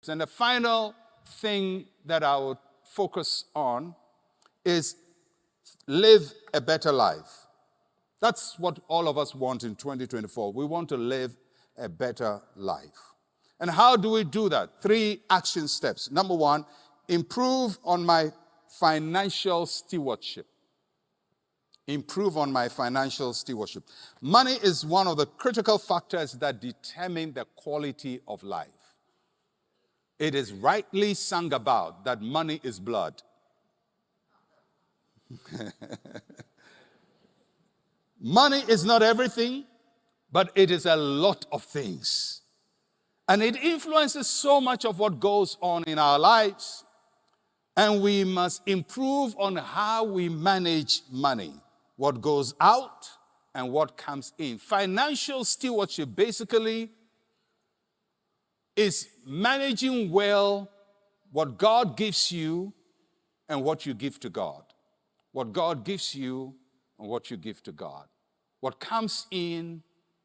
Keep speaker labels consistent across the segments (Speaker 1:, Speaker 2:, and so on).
Speaker 1: And the final thing that I would focus on is live a better life. That's what all of us want in 2024. We want to live a better life. And how do we do that? 3 action steps. Number 1, improve on my financial stewardship. Improve on my financial stewardship. Money is one of the critical factors that determine the quality of life. It is rightly sung about that money is blood. Money is not everything, but it is a lot of things. And it influences so much of what goes on in our lives. And we must improve on how we manage money, what goes out and what comes in. Financial stewardship basically is managing well what God gives you and what you give to God. What God gives you and what you give to God. What comes in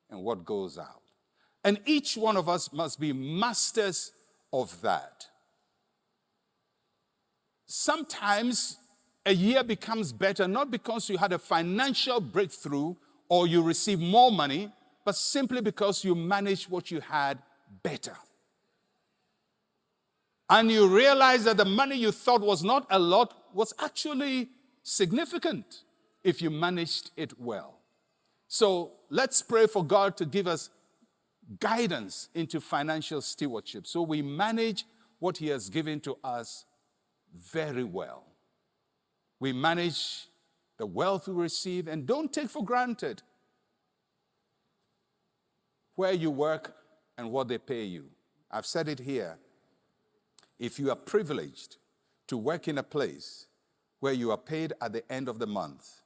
Speaker 1: and what goes out. And each one of us must be masters of that. Sometimes a year becomes better not because you had a financial breakthrough or you received more money, but simply because you managed what you had better. And you realize that the money you thought was not a lot was actually significant if you managed it well. So let's pray for God to give us guidance into financial stewardship so we manage what He has given to us very well. We manage the wealth we receive and don't take for granted where you work and what they pay you. I've said it here. If you are privileged to work in a place where you are paid at the end of the month,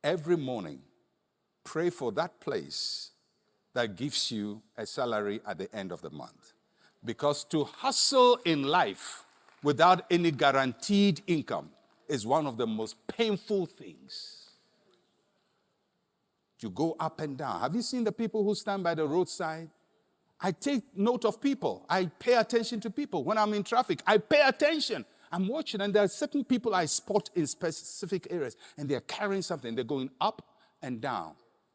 Speaker 1: every morning, pray for that place that gives you a salary at the end of the month. Because to hustle in life without any guaranteed income is one of the most painful things. You go up and down. Have you seen the people who stand by the roadside? I take note of people. I pay attention to people. When I'm in traffic, I pay attention. I'm watching, and there are certain people I spot in specific areas, and they're carrying something. They're going up and down.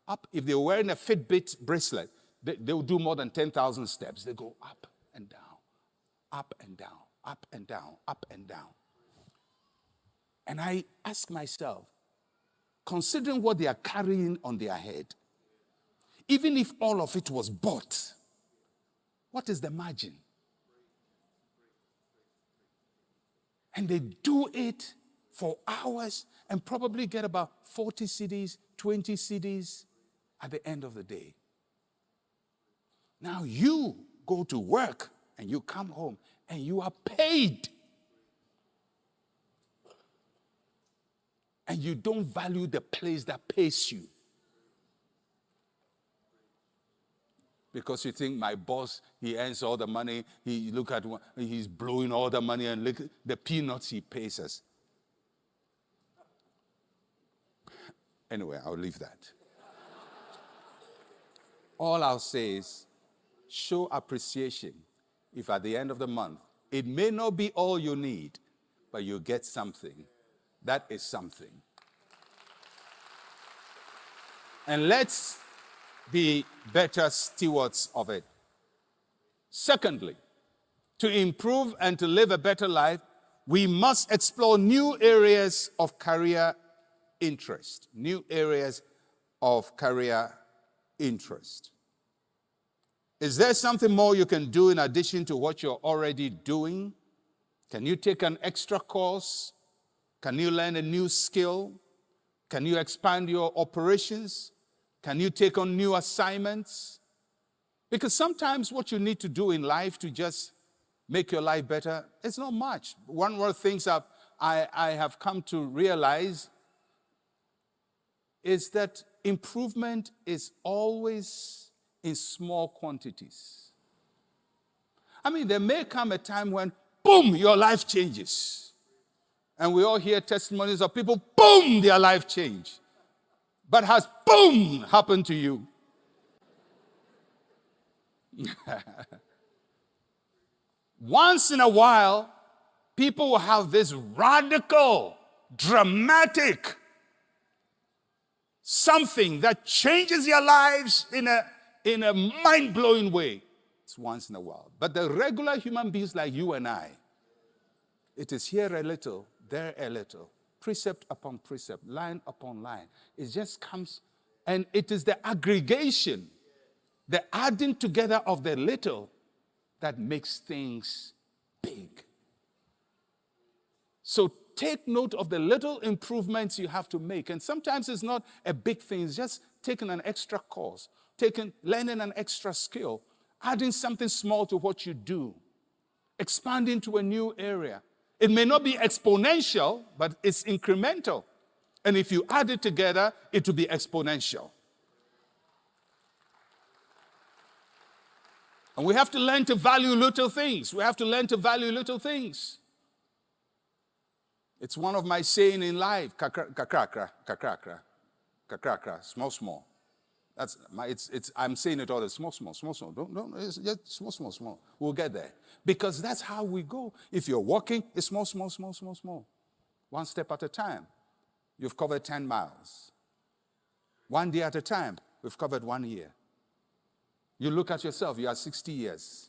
Speaker 1: Up. If they're wearing a Fitbit bracelet, they'll do more than 10,000 steps. They go up and down, up and down, up and down, up and down. And I ask myself, considering what they are carrying on their head, even if all of it was bought, what is the margin? And they do it for hours and probably get about 40 cedis, 20 cedis at the end of the day. Now you go to work and you come home and you are paid. And you don't value the place that pays you. Because you think my boss, he earns all the money, he's blowing all the money and look at the peanuts he pays us. Anyway, I'll leave that. All I'll say is, show appreciation if at the end of the month, it may not be all you need, but you get something. That is something. And let's be better stewards of it. Secondly, to improve and to live a better life, we must explore new areas of career interest. New areas of career interest. Is there something more you can do in addition to what you're already doing? Can you take an extra course? Can you learn a new skill? Can you expand your operations? Can you take on new assignments? Because sometimes what you need to do in life to just make your life better, it's not much. One of the things I have come to realize is that improvement is always in small quantities. I mean, there may come a time when, boom, your life changes. And we all hear testimonies of people, boom, their life changed. But has, boom, happened to you? Once in a while, people will have this radical, dramatic something that changes their lives in a mind-blowing way. It's once in a while. But the regular human beings like you and I, it is here a little, there a little, precept upon precept, line upon line. It just comes, and it is the aggregation, the adding together of the little that makes things big. So take note of the little improvements you have to make. And sometimes it's not a big thing. It's just taking an extra course, learning an extra skill, adding something small to what you do, expanding to a new area. It may not be exponential, but it's incremental. And if you add it together, it will be exponential. And we have to learn to value little things. We have to learn to value little things. It's one of my saying in life, kakrakra, kakrakra, kakrakra, small, small. I'm saying it all the small, small. Don't, it's just small. We'll get there. Because that's how we go. If you're walking, it's small. One step at a time. You've covered 10 miles. One day at a time, we've covered 1 year. You look at yourself, you are 60 years.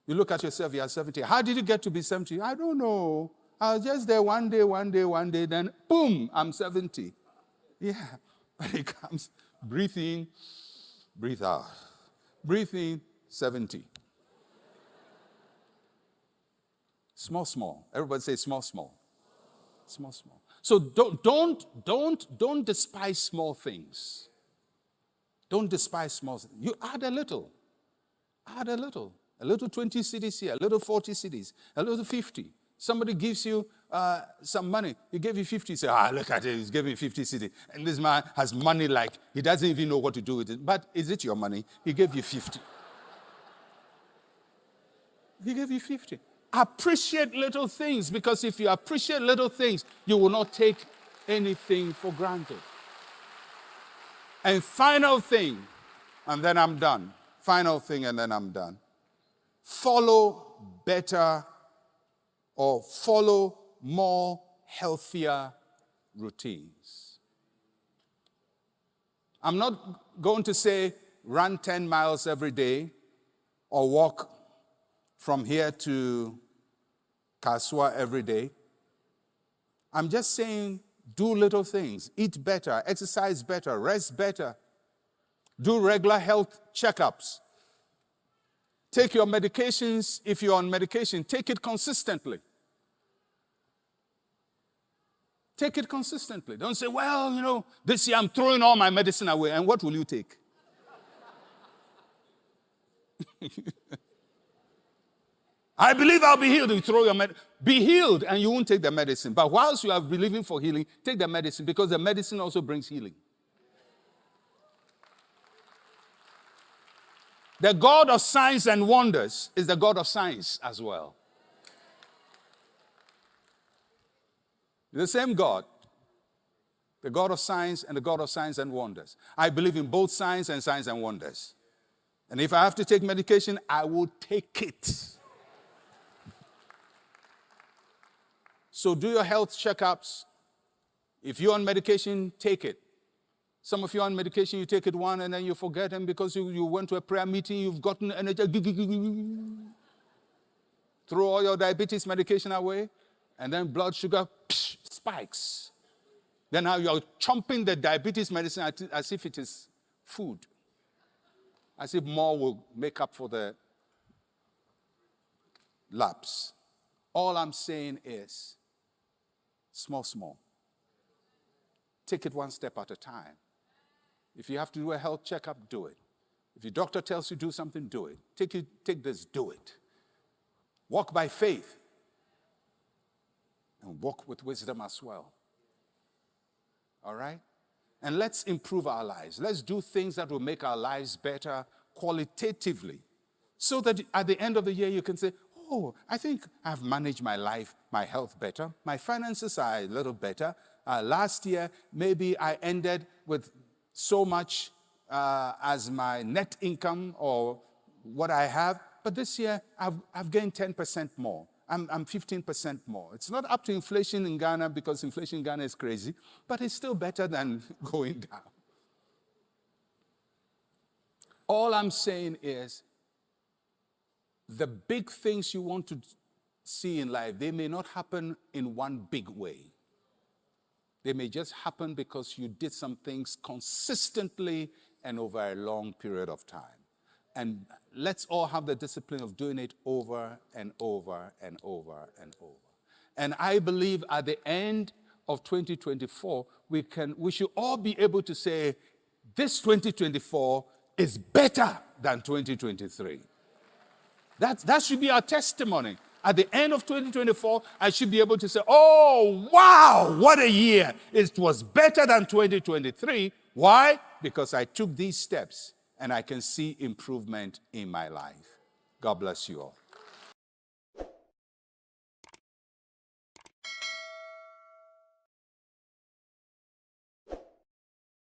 Speaker 1: You look at yourself, you are 70. How did you get to be 70? I don't know. I was just there one day, then boom, I'm 70. Yeah, but it comes, breathe in, breathe out. Breathe in, 70. Small. Everybody say small. Small. So don't despise small things. Don't despise small things. You add a little. A little 20 cedis here, a little 40 cedis, a little 50. Somebody gives you some money. He gave you 50. You say, look at it. He's giving me 50 cedis. And this man has money like he doesn't even know what to do with it. But is it your money? He gave you 50. He gave you 50. Appreciate little things, because if you appreciate little things, you will not take anything for granted. And final thing, and then I'm done. Final thing, and then I'm done. Follow better or follow more healthier routines. I'm not going to say run 10 miles every day or walk from here to Kasua every day. I'm just saying do little things. Eat better, exercise better, rest better. Do regular health checkups. Take your medications. If you're on medication, take it consistently. Take it consistently. Don't say, well, this year I'm throwing all my medicine away. And what will you take? I believe I'll be healed. You throw your medicine. Be healed and you won't take the medicine. But whilst you are believing for healing, take the medicine, because the medicine also brings healing. The God of signs and wonders is the God of science as well. The same God. The God of science and the God of signs and wonders. I believe in both signs and wonders. And if I have to take medication, I will take it. So do your health checkups. If you're on medication, take it. Some of you are on medication, you take it one and then you forget them because you went to a prayer meeting, you've gotten energy. Throw all your diabetes medication away, and then blood sugar spikes. Then now you're chomping the diabetes medicine as if it is food. As if more will make up for the lapse. All I'm saying is, small. Take it one step at a time. If you have to do a health checkup, do it. If your doctor tells you do something, do it. Take this, do it. Walk by faith. And walk with wisdom as well. All right? And let's improve our lives. Let's do things that will make our lives better qualitatively. So that at the end of the year you can say, I think I've managed my life, my health better. My finances are a little better. Last year, maybe I ended with so much as my net income or what I have. but this year I've gained 10% more. I'm 15% more. It's not up to inflation in Ghana because inflation in Ghana is crazy, but it's still better than going down. All I'm saying is the big things you want to see in life, they may not happen in one big way. They may just happen because you did some things consistently and over a long period of time. And let's all have the discipline of doing it over and over and over and over. And I believe at the end of 2024, we should all be able to say, this 2024 is better than 2023. That should be our testimony. At the end of 2024, I should be able to say, oh, wow, what a year. It was better than 2023. Why? Because I took these steps and I can see improvement in my life. God bless you all.